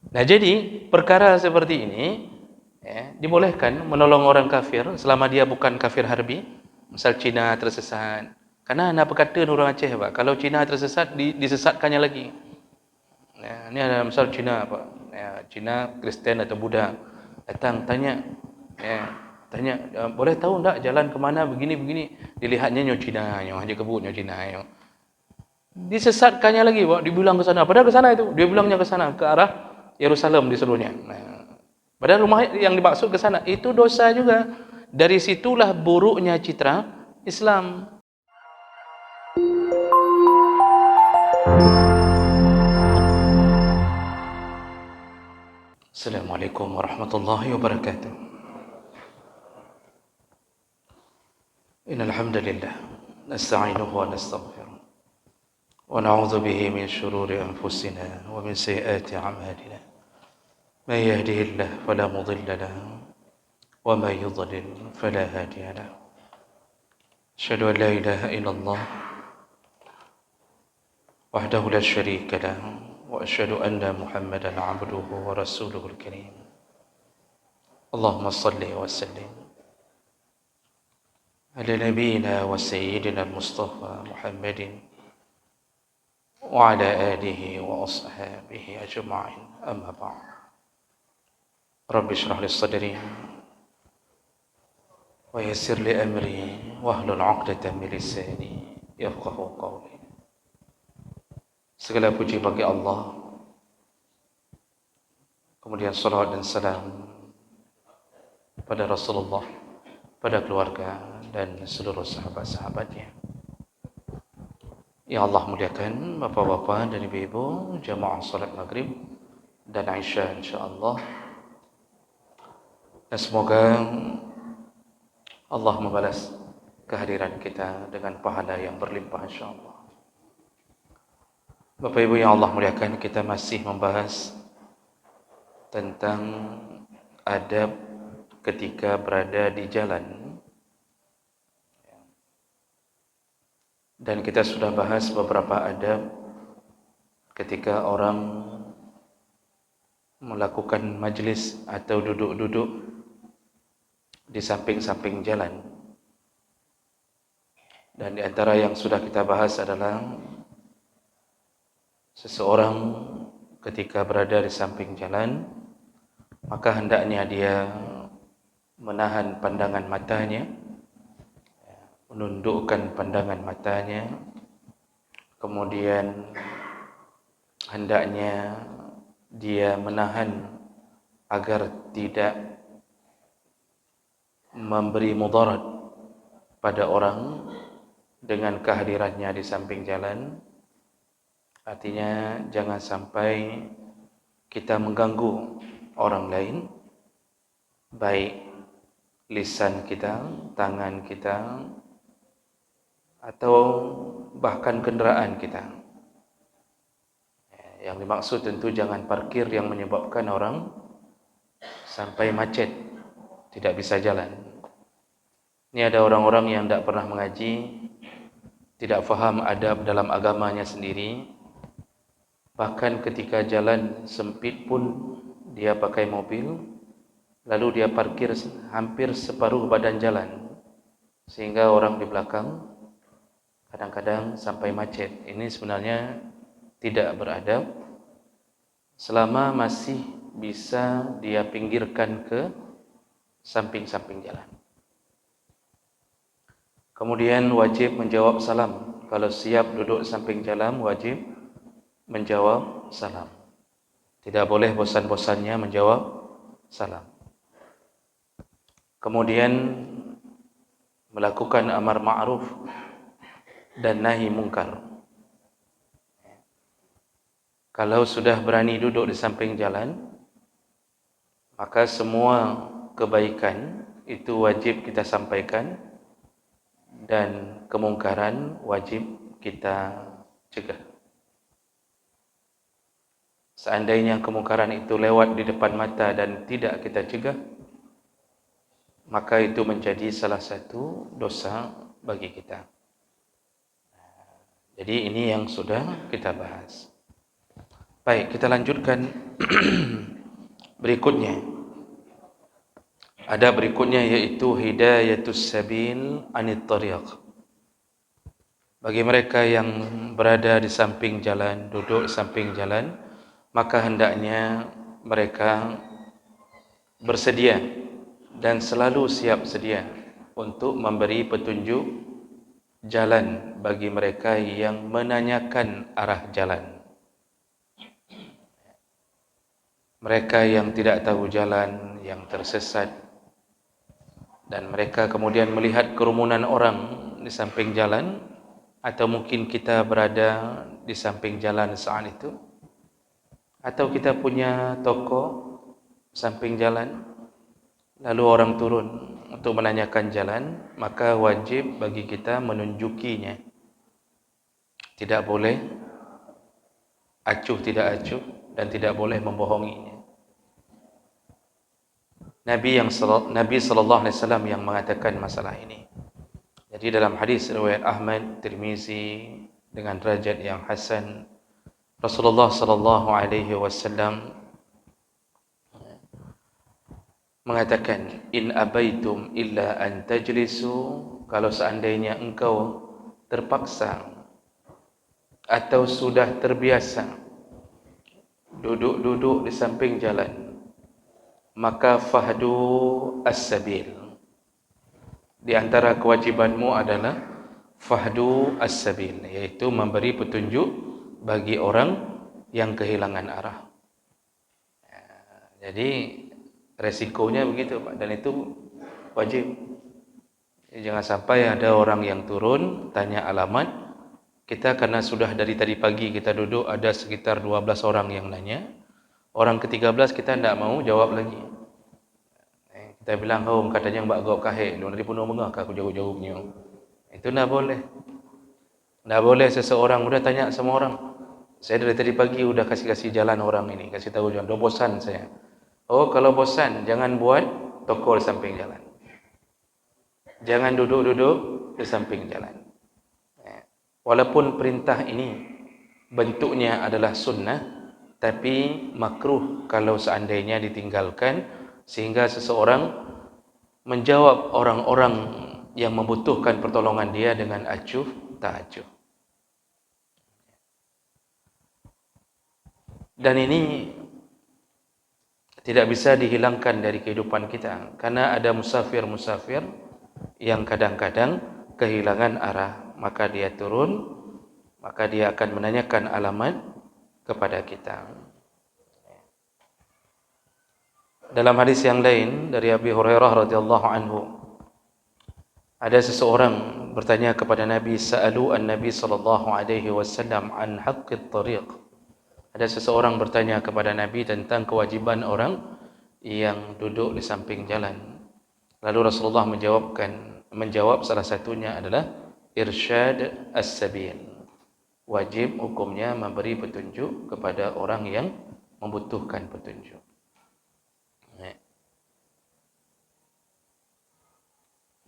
Nah, jadi perkara seperti ini dibolehkan menolong orang kafir selama dia bukan kafir harbi. Misal Cina tersesat. Karena apa kata orang Aceh, Pak, kalau Cina tersesat disesatkannya lagi. Ini ada misal Cina, Pak. Cina Kristen atau Buddha datang tanya, boleh tahu tak jalan ke mana begini-begini? Dilihatnya nyo Cina, nyo aja kebut nyo Cina, nyo. Disesatkannya lagi, Pak, dibilang ke sana. Padahal ke sana itu, dia bilangnya ke sana, ke arah Yerusalem disuruhnya. Padahal rumah yang dimaksud ke sana, itu dosa juga. Dari situlah buruknya citra Islam. Assalamualaikum warahmatullahi wabarakatuh. Innal hamdalillah nasta'inuhu wa nastaghfiruh wa na'udzu bihi min shururi anfusina wa min sayyiati a'malina. Man yahdihillahu fala mudilla lahu wa man yudlil fala hadiya lahu. Asyhadu an la ilaha illallah wahdahu la syarika lahu wa asyhadu anna Muhammadan 'abduhu wa rasuluhul karim. Allahumma shalli wa sallim ala nabiyyina wa sayyidina al-Mustafa Muhammadin wa ala alihi wa ashabihi ajma'in. Amma ba'd. Rabbi shrah li sadri wa yassir li amri wahlul 'uqdatam min lisani yafqahu qawli. Segala puji bagi Allah, kemudian salawat dan salam pada Rasulullah, pada keluarga dan seluruh sahabat-sahabatnya. Ya Allah muliakan bapak-bapak dan ibu-ibu jamaah salat maghrib dan Isya insyaAllah. Dan semoga Allah membalas kehadiran kita dengan pahala yang berlimpah insyaAllah. Bapak Ibu yang Allah muliakan, kita masih membahas tentang adab ketika berada di jalan. Dan kita sudah bahas beberapa adab ketika orang melakukan majlis atau duduk-duduk di samping-samping jalan. Dan di antara yang sudah kita bahas adalah seseorang ketika berada di samping jalan, maka hendaknya dia menahan pandangan matanya, menundukkan pandangan matanya, kemudian hendaknya dia menahan agar tidak memberi mudarat pada orang dengan kehadirannya di samping jalan. Artinya jangan sampai kita mengganggu orang lain, baik lisan kita, tangan kita, atau bahkan kenderaan kita. Yang dimaksud tentu jangan parkir yang menyebabkan orang sampai macet, tidak bisa jalan. Ini ada orang-orang yang tidak pernah mengaji, tidak faham adab dalam agamanya sendiri. Bahkan ketika jalan sempit pun dia pakai mobil, lalu dia parkir hampir separuh badan jalan, sehingga orang di belakang kadang-kadang sampai macet. Ini sebenarnya tidak beradab selama masih bisa dia pinggirkan ke samping-samping jalan. Kemudian wajib menjawab salam. Kalau siap duduk samping jalan, wajib menjawab salam. Tidak boleh bosan-bosannya menjawab salam. Kemudian melakukan amar ma'ruf dan nahi mungkar. Kalau sudah berani duduk di samping jalan, maka semua kebaikan itu wajib kita sampaikan dan kemungkaran wajib kita cegah. Seandainya kemungkaran itu lewat di depan mata dan tidak kita cegah, maka itu menjadi salah satu dosa bagi kita. Jadi ini yang sudah kita bahas. Baik, kita lanjutkan Berikutnya, ada berikutnya yaitu hidayatus sabil anit tariq. Bagi mereka yang berada di samping jalan, duduk di samping jalan, maka hendaknya mereka bersedia dan selalu siap sedia untuk memberi petunjuk jalan bagi mereka yang menanyakan arah jalan. Mereka yang tidak tahu jalan, yang tersesat, dan mereka kemudian melihat kerumunan orang di samping jalan, atau mungkin kita berada di samping jalan saat itu, atau kita punya toko samping jalan, lalu orang turun untuk menanyakan jalan, maka wajib bagi kita menunjukinya. Tidak boleh acuh tidak acuh dan tidak boleh membohonginya. Nabi sallallahu alaihi wasallam yang mengatakan masalah ini. Jadi dalam hadis riwayat Ahmad, Tirmizi dengan derajat yang hasan, Rasulullah sallallahu alaihi wasallam mengatakan, in abaitum illa an tajlisu, kalau seandainya engkau terpaksa atau sudah terbiasa duduk-duduk di samping jalan, maka fahdu as-sabil. Di antara kewajibanmu adalah fahdu as-sabil, yaitu memberi petunjuk bagi orang yang kehilangan arah. Jadi resikonya begitu, Pak, dan itu wajib. Jangan sampai ada orang yang turun tanya alamat kita, karena sudah dari tadi pagi kita duduk ada sekitar 12 orang yang nanya, orang ke-13 kita tidak mau jawab lagi. Kita bilang, oh katanya mbak gau kahek, dari penuh mengah aku jawab-jawabnya. Itu tidak boleh. Tidak boleh seseorang sudah tanya sama orang. Saya dari tadi pagi sudah kasih jalan orang ini, kasih tahu jalan. Dah bosan saya. Oh, kalau bosan jangan buat toko di samping jalan. Jangan duduk-duduk di samping jalan. Walaupun perintah ini bentuknya adalah sunnah, tapi makruh kalau seandainya ditinggalkan, sehingga seseorang menjawab orang-orang yang membutuhkan pertolongan dia dengan acuh tak acuh. Dan ini tidak bisa dihilangkan dari kehidupan kita, karena ada musafir-musafir yang kadang-kadang kehilangan arah, maka dia turun, maka dia akan menanyakan alamat kepada kita. Dalam hadis yang lain dari Abi Hurairah radhiyallahu anhu, ada seseorang bertanya kepada Nabi, sa'alu an-Nabi sallallahu alaihi wasallam an haqqit tariq. Ada seseorang bertanya kepada Nabi tentang kewajiban orang yang duduk di samping jalan. Lalu Rasulullah menjawab salah satunya adalah irsyad as-sabil. Wajib hukumnya memberi petunjuk kepada orang yang membutuhkan petunjuk.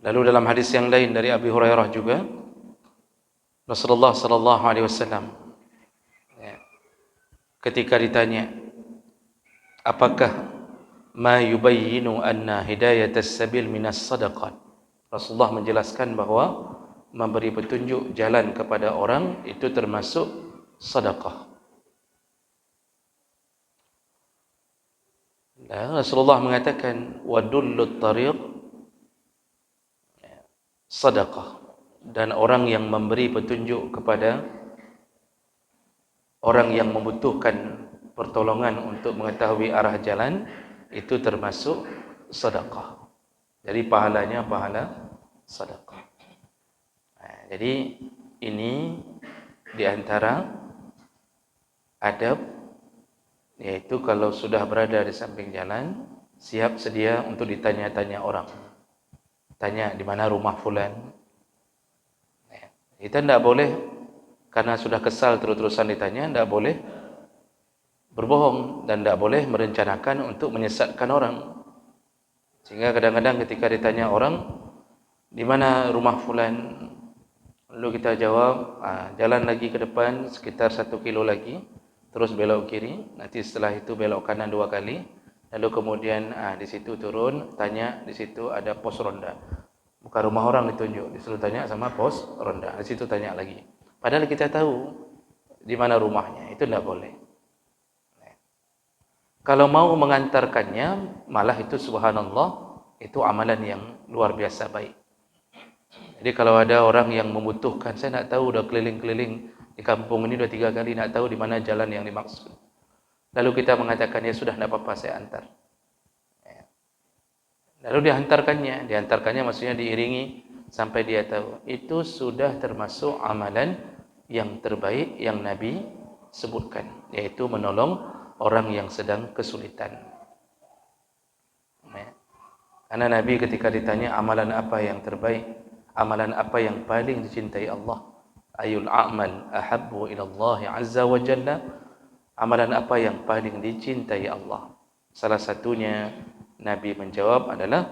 Lalu dalam hadis yang lain dari Abi Hurairah juga, Rasulullah sallallahu alaihi wasallam ketika ditanya, apakah ma yubayyinu anna hidayatas sabil minas sadaqat, Rasulullah menjelaskan bahawa memberi petunjuk jalan kepada orang itu termasuk sedekah. Dan Rasulullah mengatakan wadullut tariq sedekah, dan orang yang memberi petunjuk kepada orang yang membutuhkan pertolongan untuk mengetahui arah jalan itu termasuk sedekah. Jadi pahalanya pahala sedekah. Jadi ini di antara adab, yaitu kalau sudah berada di samping jalan, siap sedia untuk ditanya-tanya orang. Tanya di mana rumah fulan. Kita tidak boleh, karena sudah kesal terus-terusan ditanya, tidak boleh berbohong dan tidak boleh merencanakan untuk menyesatkan orang. Sehingga kadang-kadang ketika ditanya orang, di mana rumah fulan, lalu kita jawab, jalan lagi ke depan sekitar 1 kilo lagi, terus belok kiri, nanti setelah itu belok kanan 2 kali, lalu kemudian di situ turun, tanya, di situ ada pos ronda. Bukan rumah orang ditunjuk, disuruh tanya sama pos ronda. Di situ tanya lagi. Padahal kita tahu di mana rumahnya, itu tidak boleh. Kalau mau mengantarkannya, malah itu subhanallah, itu amalan yang luar biasa baik. Jadi kalau ada orang yang membutuhkan, saya nak tahu dah keliling-keliling di kampung ini 2-3 kali, nak tahu di mana jalan yang dimaksud. Lalu kita mengatakan, ya sudah, tidak apa-apa, saya antar. Lalu diantarkannya maksudnya diiringi sampai dia tahu. Itu sudah termasuk amalan yang terbaik yang Nabi sebutkan, yaitu menolong orang yang sedang kesulitan. Karena Nabi ketika ditanya amalan apa yang terbaik, amalan apa yang paling dicintai Allah, ayul a'mal ahabbu ila Allah azza wa jalla, amalan apa yang paling dicintai Allah. Salah satunya Nabi menjawab adalah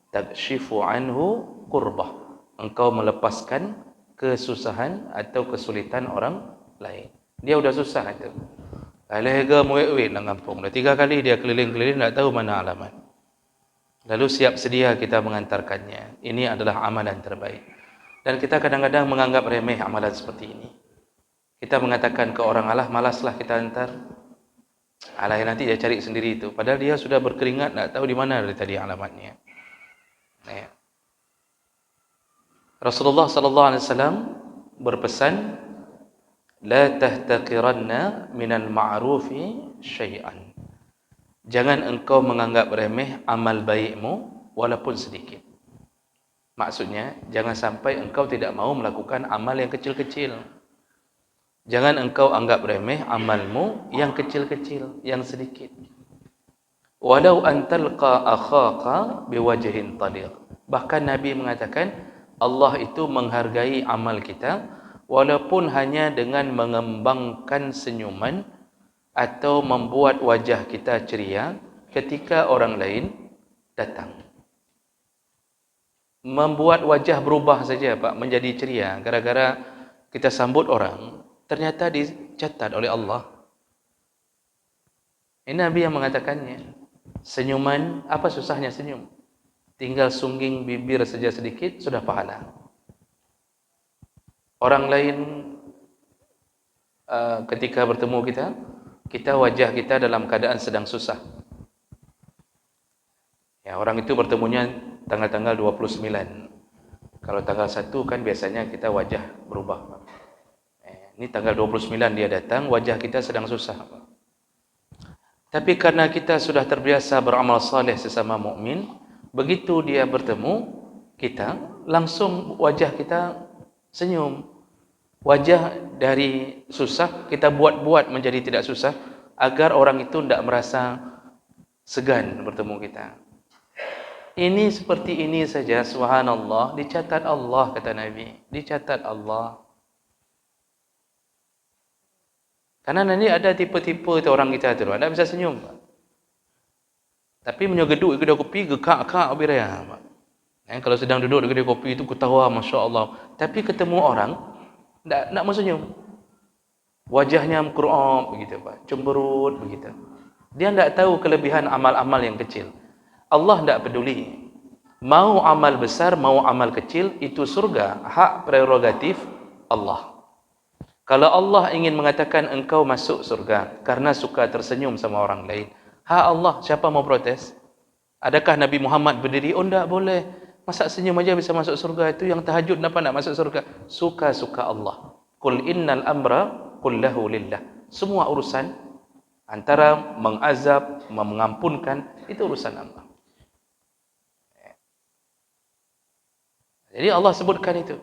takshifu anhu kurbah, engkau melepaskan kesusahan atau kesulitan orang lain. Dia sudah susah itu, alega muwek-wek dalam kampung, dah 3 kali dia keliling-keliling, tak tahu mana alamat. Lalu siap sedia kita mengantarkannya. Ini adalah amalan terbaik. Dan kita kadang-kadang menganggap remeh amalan seperti ini. Kita mengatakan ke orang, alah malaslah kita antar, alah nanti dia cari sendiri itu. Padahal dia sudah berkeringat, tak tahu di mana dari tadi alamatnya. Rasulullah sallallahu alaihi wasallam berpesan, la tahtaqiranna minal ma'rufi syai'an. Jangan engkau menganggap remeh amal baikmu walaupun sedikit. Maksudnya, jangan sampai engkau tidak mau melakukan amal yang kecil-kecil. Jangan engkau anggap remeh amalmu yang kecil-kecil, yang sedikit. Walau antalqa akhaka biwajhin taliq. Bahkan Nabi mengatakan, Allah itu menghargai amal kita walaupun hanya dengan mengembangkan senyuman atau membuat wajah kita ceria ketika orang lain datang. Membuat wajah berubah saja, Pak, menjadi ceria gara-gara kita sambut orang, ternyata dicatat oleh Allah. Ini Nabi yang mengatakannya. Senyuman, apa susahnya senyum? Tinggal sungging bibir saja sedikit, sudah pahala. Orang lain ketika bertemu kita wajah kita dalam keadaan sedang susah. Ya, orang itu bertemunya tanggal-tanggal 29. Kalau tanggal 1 kan biasanya kita wajah berubah. Ini tanggal 29 dia datang, wajah kita sedang susah. Tapi karena kita sudah terbiasa beramal saleh sesama mukmin, begitu dia bertemu kita, langsung wajah kita senyum. Wajah dari susah kita buat-buat menjadi tidak susah agar orang itu tidak merasa segan bertemu kita. Ini seperti ini saja, subhanallah, dicatat Allah, kata Nabi, dicatat Allah. Karena nanti ada tipe-tipe tu orang kita tu, tidak bisa senyum. Tapi menyogeduk kedai kopi, gekak-kak biraya. Kalau sedang duduk di kedai kopi itu ketawa, Masya Allah. Tapi ketemu orang, tak mau senyum. Wajahnya mengkurap begitu, Pak, cemberut begitu. Dia tidak tahu kelebihan amal-amal yang kecil. Allah tidak peduli. Mau amal besar, mau amal kecil, itu surga, hak prerogatif Allah. Kalau Allah ingin mengatakan engkau masuk surga karena suka tersenyum sama orang lain, hak Allah, siapa mau protes? Adakah Nabi Muhammad berdiri, oh tidak boleh, masa senyum aja bisa masuk surga, itu yang tahajud kenapa nak masuk surga? Suka-suka Allah. Qul innal amra kullahu lillah. Semua urusan antara mengazab, mengampunkan, itu urusan Allah. Jadi Allah sebutkan itu.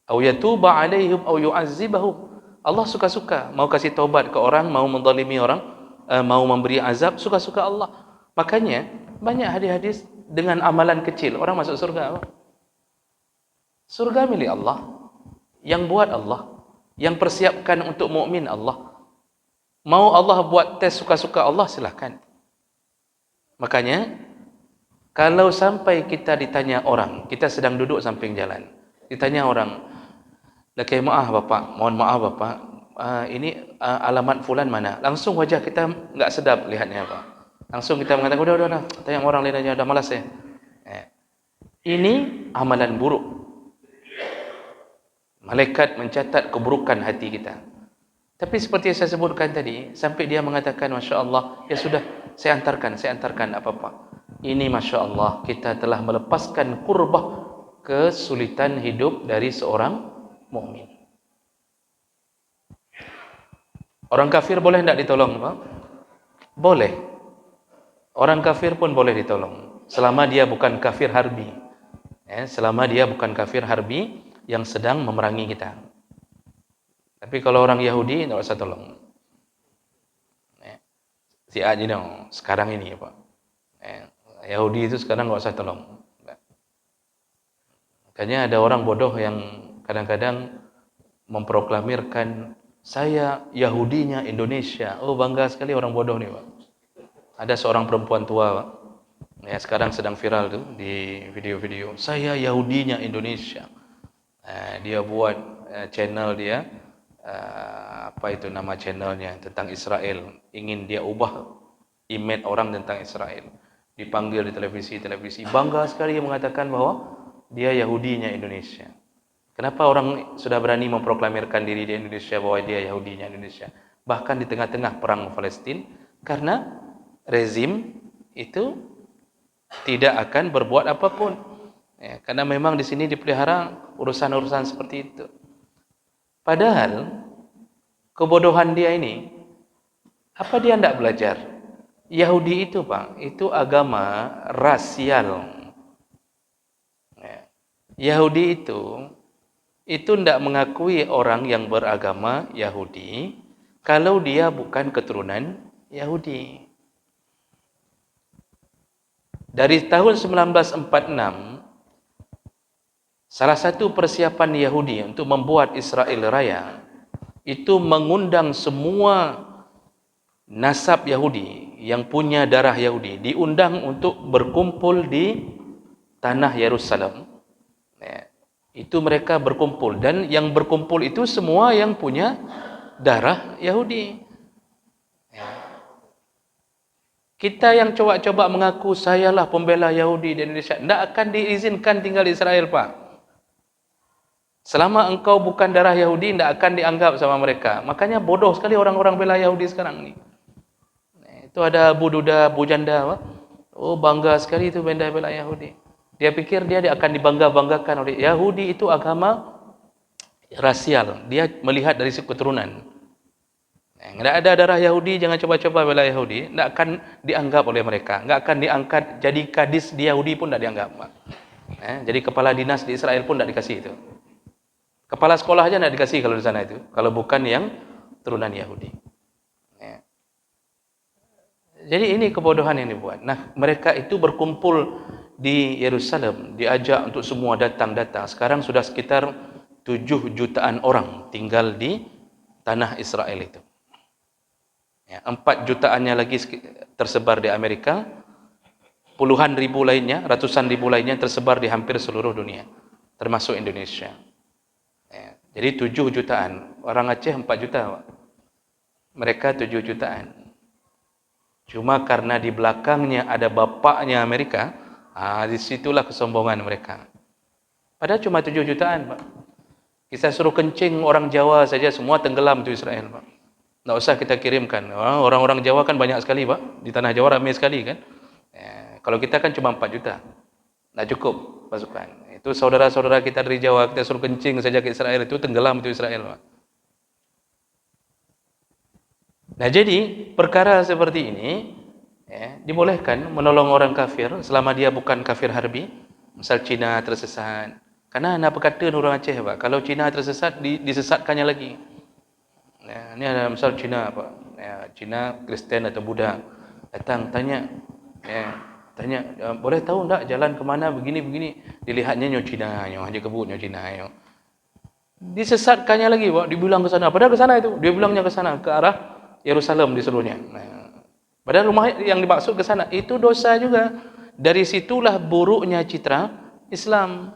Au yatuba alaihim au yu'azzibahum. Allah suka-suka mau kasih taubat ke orang, mau menzalimi orang, mau memberi azab, suka-suka Allah. Makanya banyak hadis-hadis dengan amalan kecil orang masuk surga. Surga milik Allah, yang buat Allah, yang persiapkan untuk mukmin Allah. Mau Allah buat tes suka-suka Allah, silakan. Makanya kalau sampai kita ditanya orang, kita sedang duduk samping jalan, ditanya orang, "Lakai maaf Bapak, mohon maaf Bapak, ini alamat fulan mana? Langsung wajah kita enggak sedap lihatnya, Pak. Langsung kita mengatakan, udah, tanya orang lain aja, udah malas ya. Ini amalan buruk. Malaikat mencatat keburukan hati kita. Tapi seperti yang saya sebutkan tadi, sampai dia mengatakan, Masya Allah, ya sudah, saya antarkan apa-apa. Ini Masya Allah, kita telah melepaskan kurbah kesulitan hidup dari seorang mukmin. Orang kafir boleh tidak ditolong, Pak? Boleh. Orang kafir pun boleh ditolong, selama dia bukan kafir harbi. Selama dia bukan kafir harbi yang sedang memerangi kita. Tapi kalau orang Yahudi, tidak usah tolong. Si Haji sekarang ini, Pak. Yahudi itu sekarang tidak usah tolong. Makanya ada orang bodoh yang kadang-kadang memproklamirkan, saya Yahudinya Indonesia. Oh, bangga sekali orang bodoh nih, Pak. Ada seorang perempuan tua, Pak. Ya, sekarang sedang viral tuh di video-video. Saya Yahudinya Indonesia. Dia buat channel dia, apa itu nama channelnya, tentang Israel. Ingin dia ubah image orang tentang Israel. Dipanggil di televisi. Bangga sekali dia mengatakan bahwa dia Yahudinya Indonesia. Kenapa orang sudah berani memproklamirkan diri di Indonesia bahwa dia Yahudinya Indonesia? Bahkan di tengah-tengah perang Palestina, karena rezim itu tidak akan berbuat apapun. Karena memang di sini dipelihara urusan-urusan seperti itu. Padahal kebodohan dia ini, apa dia tidak belajar? Yahudi itu, Pak, itu agama rasial. Yahudi itu tidak mengakui orang yang beragama Yahudi kalau dia bukan keturunan Yahudi. Dari tahun 1946, salah satu persiapan Yahudi untuk membuat Israel Raya itu mengundang semua nasab Yahudi yang punya darah Yahudi, diundang untuk berkumpul di tanah Yerusalem. Itu mereka berkumpul, dan yang berkumpul itu semua yang punya darah Yahudi. Kita yang coba-coba mengaku sayalah pembela Yahudi di Indonesia, tidak akan diizinkan tinggal di Israel, Pak. Selama engkau bukan darah Yahudi, tidak akan dianggap sama mereka. Makanya bodoh sekali orang-orang bela Yahudi sekarang ni. Itu ada Abu Duda, Abu Janda, Pak. Oh, bangga sekali itu bela Yahudi. Dia pikir dia akan dibangga-banggakan oleh Yahudi. Itu agama rasial. Dia melihat dari keturunan. Tidak ada darah Yahudi, jangan coba-coba bela Yahudi. Tidak akan dianggap oleh mereka. Tidak akan diangkat jadi kadis di Yahudi pun tidak dianggap, Pak. Jadi kepala dinas di Israel pun tidak dikasih itu. Kepala sekolah aja tidak dikasih kalau di sana itu. Kalau bukan yang turunan Yahudi. Jadi ini kebodohan yang dibuat. Nah, mereka itu berkumpul di Yerusalem, diajak untuk semua datang-datang. Sekarang sudah sekitar 7 jutaan orang tinggal di tanah Israel itu. 4 jutaannya lagi tersebar di Amerika, puluhan ribu lainnya, ratusan ribu lainnya tersebar di hampir seluruh dunia, termasuk Indonesia. Jadi 7 jutaan, orang Aceh 4 juta, mereka 7 jutaan. Cuma karena di belakangnya ada bapaknya Amerika, disitulah kesombongan mereka. Padahal cuma 7 jutaan, Pak. Kita suruh kencing orang Jawa saja semua tenggelam di Israel, Pak. Tak usah kita kirimkan. Orang-orang Jawa kan banyak sekali, Pak. Di tanah Jawa ramai sekali kan. Kalau kita kan cuma 4 juta. Tak cukup pasukan. Itu saudara-saudara kita dari Jawa, kita suruh kencing saja ke Israel, itu tenggelam itu Israel, Pak. Nah, jadi perkara seperti ini dibolehkan menolong orang kafir selama dia bukan kafir harbi. Misal Cina tersesat. Karena nak berkata orang Aceh, Pak, kalau Cina tersesat, disesatkannya lagi. Ini ada misal Cina, Pak. Cina, Kristen atau Buddha datang tanya, boleh tahu tak jalan ke mana begini-begini? Dilihatnya nyo Cina, nyo aja kebut nyo Cina, nyo. Disesatkannya lagi, Pak, dibilang ke sana. Padahal ke sana itu, dia bilangnya ke sana, ke arah Yerusalem disuruhnya. Padahal rumah yang dimaksud ke sana itu dosa juga. Dari situlah buruknya citra Islam.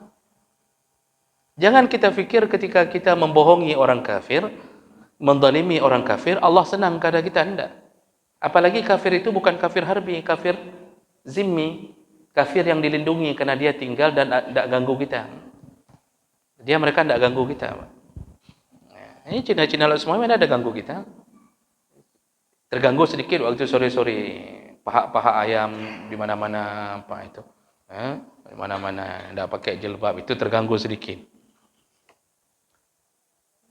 Jangan kita fikir ketika kita membohongi orang kafir, menzalimi orang kafir, Allah senang kepada kita? Tidak. Apalagi kafir itu bukan kafir harbi, kafir zimmi, kafir yang dilindungi karena dia tinggal dan tidak ganggu kita. Mereka tidak ganggu kita. Ini Cina-Cina semua mana ada ganggu kita. Terganggu sedikit waktu sore-sore, paha-paha ayam di mana-mana apa itu. Di mana-mana tidak pakai jilbab itu terganggu sedikit.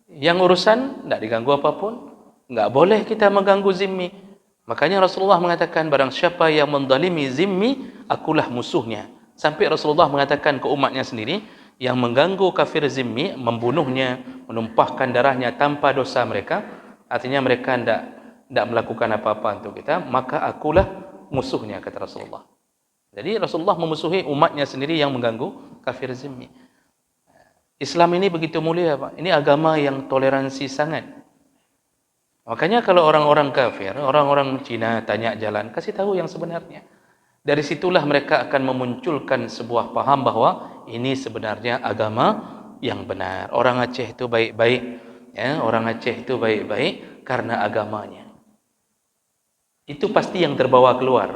Yang urusan tidak diganggu apapun, enggak boleh kita mengganggu zimmi. Makanya Rasulullah mengatakan barang siapa yang menzalimi zimmi, akulah musuhnya. Sampai Rasulullah mengatakan ke umatnya sendiri, yang mengganggu kafir zimmi, membunuhnya, menumpahkan darahnya tanpa dosa mereka, artinya mereka tidak melakukan apa-apa untuk kita, maka akulah musuhnya, kata Rasulullah. Jadi Rasulullah memusuhi umatnya sendiri yang mengganggu kafir zimmi. Islam ini begitu mulia, Pak. Ini agama yang toleransi sangat. Makanya kalau orang-orang kafir, orang-orang Cina tanya jalan, kasih tahu yang sebenarnya. Dari situlah mereka akan memunculkan sebuah paham bahwa ini sebenarnya agama yang benar. Orang Aceh itu baik-baik, ya, orang Aceh itu baik-baik karena agamanya. Itu pasti yang terbawa keluar.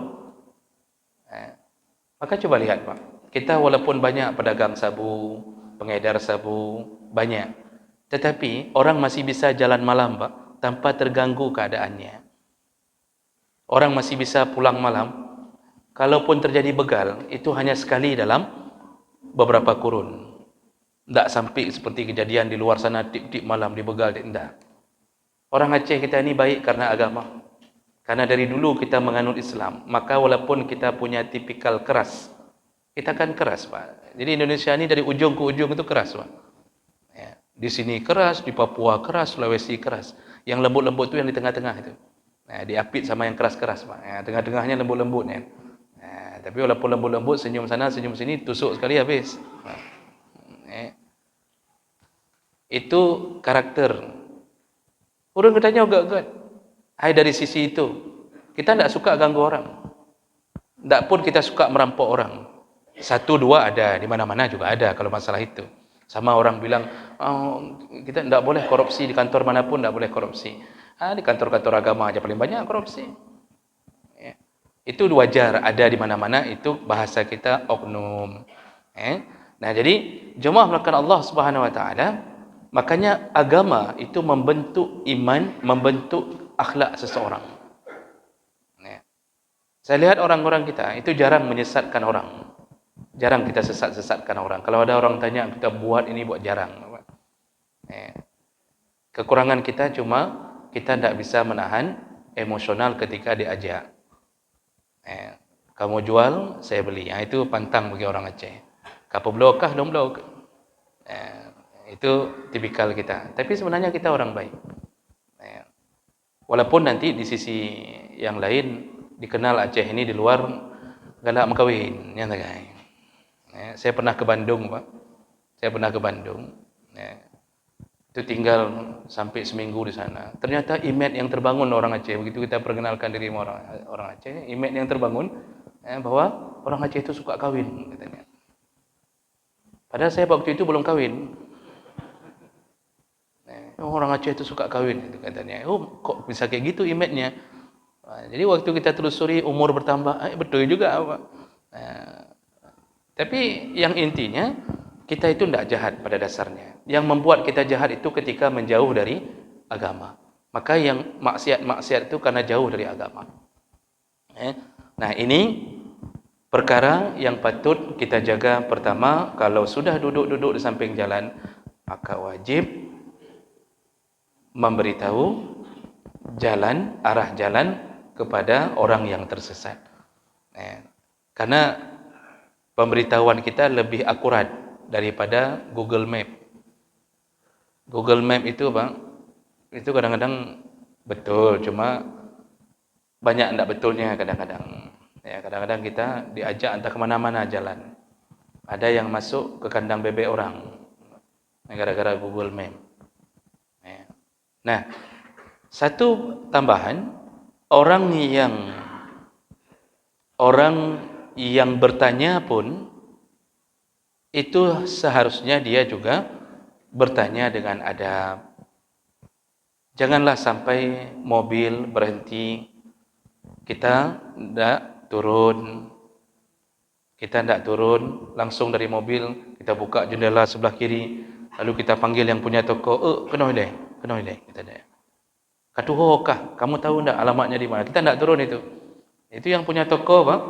Maka coba lihat, Pak. Kita walaupun banyak pedagang sabu, pengedar sabu, banyak. Tetapi orang masih bisa jalan malam, Pak, tanpa terganggu keadaannya. Orang masih bisa pulang malam. Kalaupun terjadi begal, itu hanya sekali dalam beberapa kurun. Tidak sampai seperti kejadian di luar sana, tip-tip malam dibegal, tidak. Orang Aceh kita ini baik karena agama. Karena dari dulu kita menganut Islam, maka walaupun kita punya tipikal keras, kita kan keras, Pak. Jadi Indonesia ini dari ujung ke ujung itu keras, Pak. Ya. Di sini keras, di Papua keras, Sulawesi keras. Yang lembut-lembut itu yang di tengah-tengah itu. Nah, diapit sama yang keras-keras, Pak. Ya, tengah-tengahnya lembut-lembut, ya. Nah, tapi walaupun lembut-lembut, senyum sana, senyum sini, tusuk sekali habis. Nah, ya. Itu karakter. Orang katanya agak-agak. Hai, dari sisi itu, kita tidak suka ganggu orang. Tidak pun kita suka merampok orang. Satu, dua ada, di mana-mana juga ada kalau masalah itu. Sama orang bilang, oh, kita tidak boleh korupsi, di kantor manapun tidak boleh korupsi. Di kantor-kantor agama aja paling banyak korupsi. Ya. Itu wajar, ada di mana-mana, itu bahasa kita oknum. Nah, jadi jemaah melakukan Allah Subhanahu Wa Taala, makanya agama itu membentuk iman, membentuk akhlak seseorang. Saya lihat orang-orang kita itu jarang menyesatkan orang. Jarang kita sesat-sesatkan orang. Kalau ada orang tanya, kita buat ini, buat jarang. Kekurangan kita cuma kita tidak bisa menahan emosional ketika diajak. Kamu jual, saya beli. Itu pantang bagi orang Aceh. Kamu blokah, dong blok. Itu tipikal kita. Tapi sebenarnya kita orang baik. Walaupun nanti di sisi yang lain dikenal Aceh ini di luar galak mengkawin, ya tak guys. Saya pernah ke Bandung, Pak. Saya pernah ke Bandung. Itu tinggal sampai seminggu di sana. Ternyata image yang terbangun orang Aceh, begitu kita perkenalkan diri orang Aceh, image yang terbangun bahwa orang Aceh itu suka kawin, katanya. Padahal saya waktu itu belum kawin. Orang Aceh itu suka kawin, gitu katanya. Oh, kok bisa kayak gitu image-nya? Jadi waktu kita telusuri umur bertambah, betul juga, Pak. Tapi yang intinya kita itu tidak jahat pada dasarnya. Yang membuat kita jahat itu ketika menjauh dari agama. Maka yang maksiat-maksiat itu karena jauh dari agama. Nah, ini perkara yang patut kita jaga. Pertama, kalau sudah duduk-duduk di samping jalan, maka wajib memberitahu jalan, arah jalan kepada orang yang tersesat. Karena pemberitahuan kita lebih akurat daripada Google Map. Google Map itu, Bang, itu kadang-kadang betul, cuma banyak tidak betulnya kadang-kadang. Kadang-kadang kita diajak entah kemana-mana jalan. Ada yang masuk ke kandang bebek orang gara-gara Google Map. Nah, satu tambahan, orang yang bertanya pun itu seharusnya dia juga bertanya dengan adab, Janganlah sampai mobil berhenti, kita tidak turun, langsung dari mobil, kita buka jendela sebelah kiri, lalu kita panggil yang punya toko, kena hilai, kita ada. Katuho kah, kamu tahu tidak alamatnya di mana? Kita tidak turun itu. Itu yang punya toko, Pak.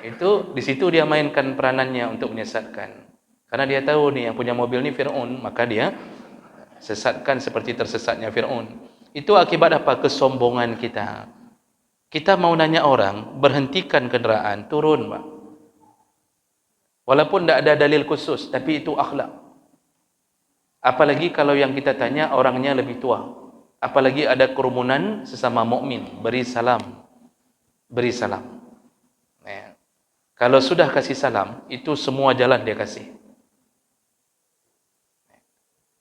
Itu di situ dia mainkan peranannya untuk menyesatkan. Karena dia tahu nih yang punya mobil ni Firaun, maka dia sesatkan seperti tersesatnya Firaun. Itu akibat apa? Kesombongan kita. Kita mau nanya orang, berhentikan kenderaan, turun, Pak. Walaupun tidak ada dalil khusus, tapi itu akhlak. Apalagi kalau yang kita tanya orangnya lebih tua. Apalagi ada kerumunan sesama mukmin, beri salam. Beri salam. Ya. Kalau sudah kasih salam, itu semua jalan dia kasih.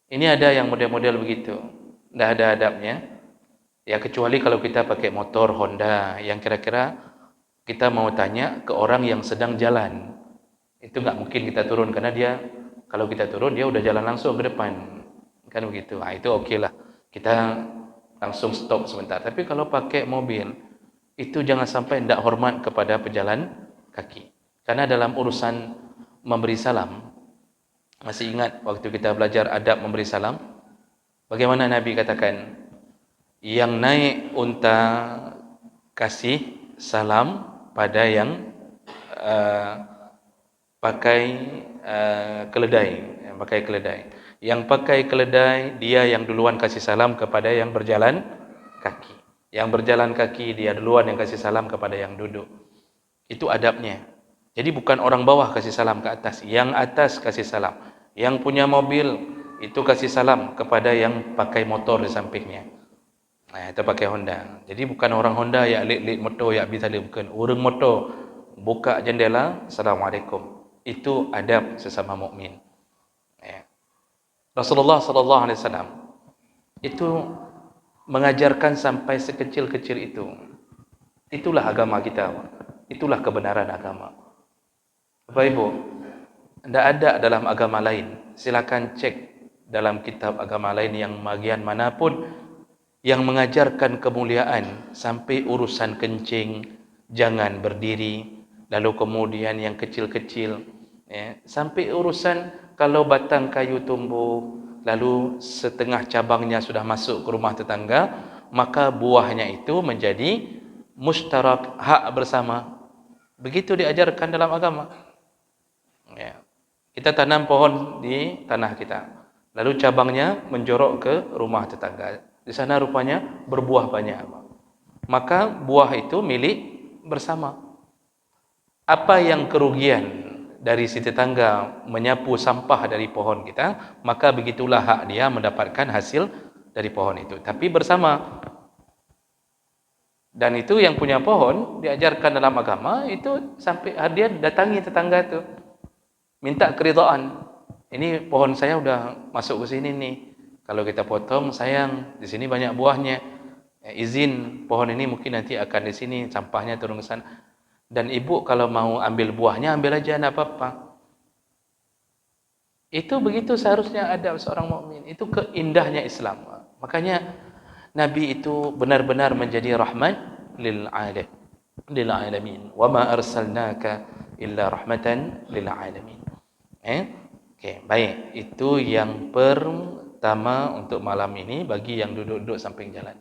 Ini ada yang model-model begitu. Tidak ada adabnya. Ya kecuali kalau kita pakai motor Honda yang kira-kira kita mau tanya ke orang yang sedang jalan. Itu nggak mungkin kita turun karena dia, kalau kita turun dia udah jalan langsung ke depan. Kan begitu. Itu okey lah. Kita langsung stop sebentar. Tapi kalau pakai mobil, itu jangan sampai tidak hormat kepada pejalan kaki. Karena dalam urusan memberi salam, masih ingat waktu kita belajar adab memberi salam? Bagaimana Nabi katakan? Yang naik unta kasih salam pada yang pakai keledai, Yang pakai keledai, dia yang duluan kasih salam kepada yang berjalan kaki. Yang berjalan kaki, dia duluan yang kasih salam kepada yang duduk. Itu adabnya. Jadi bukan orang bawah kasih salam ke atas, yang atas kasih salam. Yang punya mobil itu kasih salam kepada yang pakai motor di sampingnya. Itu pakai Honda. Jadi bukan orang Honda yang lit motor yang bisa bukan. Orang motor buka jendela, Assalamualaikum. Itu adab sesama mukmin. Rasulullah sallallahu alaihi wasallam itu mengajarkan sampai sekecil-kecil itu. Itulah agama kita. Itulah kebenaran agama. Bapak Ibu, tidak ada dalam agama lain. Silakan cek dalam kitab agama lain yang bagian manapun yang mengajarkan kemuliaan sampai urusan kencing jangan berdiri, lalu kemudian yang kecil-kecil, sampai urusan kalau batang kayu tumbuh lalu setengah cabangnya sudah masuk ke rumah tetangga, maka buahnya itu menjadi mustarak, hak bersama. Begitu diajarkan dalam agama. Kita tanam pohon di tanah kita, lalu cabangnya menjorok ke rumah tetangga. Di sana rupanya berbuah banyak. Maka buah itu milik bersama. Apa yang kerugian dari si tetangga menyapu sampah dari pohon kita, maka begitulah hak dia mendapatkan hasil dari pohon itu. Tapi bersama. Dan itu yang punya pohon diajarkan dalam agama itu sampai dia datangi tetangga itu, minta keridhaan. Ini pohon saya udah masuk ke sini nih. Kalau kita potong, sayang, di sini banyak buahnya. Izin pohon ini mungkin nanti akan di sini, sampahnya turun ke sana. Dan ibu kalau mau ambil buahnya, ambil aja, tidak apa-apa. Itu begitu seharusnya adab seorang mukmin. Itu keindahnya Islam. Makanya Nabi itu benar-benar menjadi rahmat lil alamin. Wa ma arsalnaka illa rahmatan lil alamin. Okey, baik. Itu yang pertama untuk malam ini bagi yang duduk-duduk samping jalan.